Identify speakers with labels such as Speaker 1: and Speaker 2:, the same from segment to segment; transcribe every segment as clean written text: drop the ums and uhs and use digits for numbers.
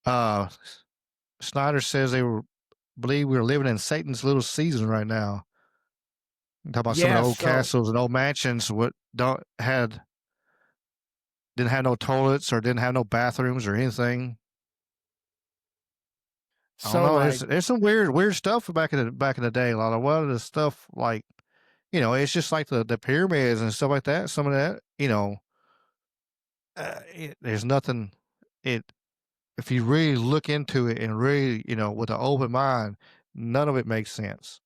Speaker 1: Uh, Snyder says believe we're living in Satan's little season right now. Talk about some of the
Speaker 2: Yeah,
Speaker 1: old
Speaker 2: so
Speaker 1: castles and old mansions. What don't had didn't have no toilets or didn't have no bathrooms or anything. I don't
Speaker 2: so
Speaker 1: know.
Speaker 2: like
Speaker 1: There's some weird stuff back in the day. A lot of the stuff like it's just like the pyramids and stuff like that. Some of that, there's nothing. It If you really look into it and really with an open mind, none of it makes sense.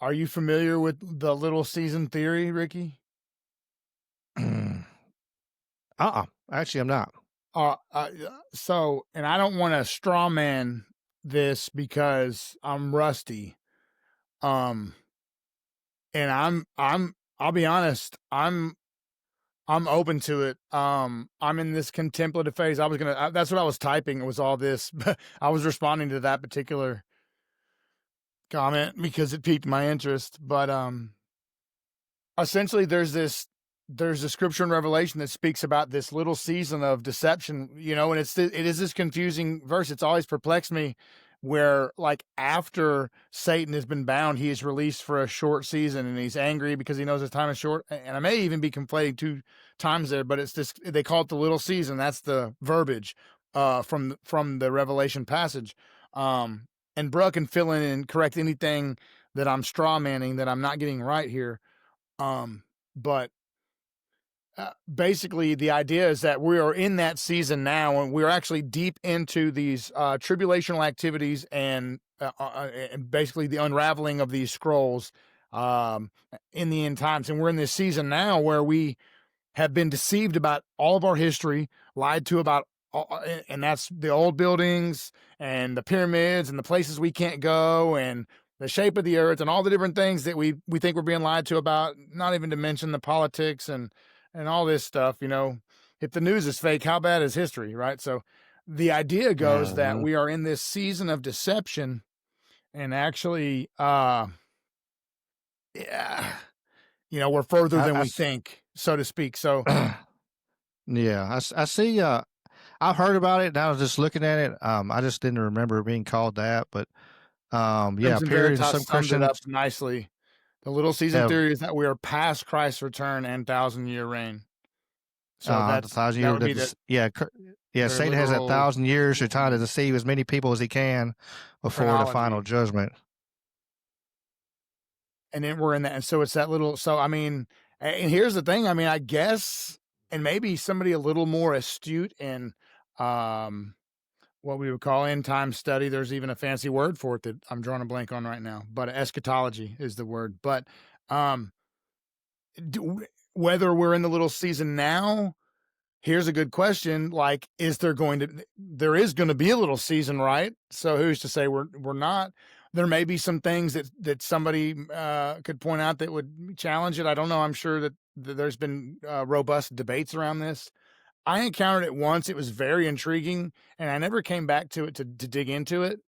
Speaker 2: are you familiar with the little season theory, Ricky?
Speaker 1: Actually, I'm not.
Speaker 2: And I don't want to straw man this because I'm rusty. Um, and I'll be honest, I'm open to it. I'm in this contemplative phase. That's what I was typing. It was all this. I was responding to that particular comment because it piqued my interest. But essentially, there's a scripture in Revelation that speaks about this little season of deception, and it is this confusing verse. It's always perplexed me where, like, after Satan has been bound, he is released for a short season and he's angry because he knows his time is short. And I may even be conflating two times there, but it's this, they call it the little season. That's the verbiage from the Revelation passage. And Bruh can fill in and correct anything that I'm straw manning that I'm not getting right here. But basically, the idea is that we are in that season now, and we're actually deep into these tribulational activities and basically the unraveling of these scrolls in the end times. And we're in this season now where we have been deceived about all of our history, lied to about, and that's the old buildings and the pyramids and the places we can't go and the shape of the earth and all the different things that we think we're being lied to about. Not even to mention the politics and all this stuff. If the news is fake, how bad is history, right? So the idea goes that
Speaker 1: Mhm.
Speaker 2: we are in this season of deception and actually, yeah, we're further
Speaker 1: I,
Speaker 2: than
Speaker 1: I
Speaker 2: we
Speaker 1: s-
Speaker 2: think, so to speak. So
Speaker 1: yeah, I see. I've heard about it, and I was just looking at it. I just didn't remember it being called that, but yeah,
Speaker 2: Crimson
Speaker 1: apparently
Speaker 2: Veritas
Speaker 1: some
Speaker 2: summed it
Speaker 1: Christians
Speaker 2: up nicely. The little season
Speaker 1: have
Speaker 2: theory is that we are past Christ's return and thousand-year reign. So
Speaker 1: the thousand
Speaker 2: that
Speaker 1: years
Speaker 2: would
Speaker 1: that
Speaker 2: be
Speaker 1: yeah,
Speaker 2: their
Speaker 1: Satan has that
Speaker 2: literal
Speaker 1: 1,000 years to try to deceive as many people as he can before the final
Speaker 2: chronology.
Speaker 1: judgment.
Speaker 2: And then we're in that. And so it's that little. So, I mean, and here's the thing. I mean, I guess, and maybe somebody a little more astute in um, what we would call end time study. There's even a fancy word for it that I'm drawing a blank on right now, but eschatology is the word. But um, whether we're in the little season now, here's a good question. Like, there is going to be a little season, right? So who's to say we're not? There may be some things that somebody could point out that would challenge it. I don't know. I'm sure that there's been robust debates around this. I encountered it once. It was very intriguing, and I never came back to it to dig into it.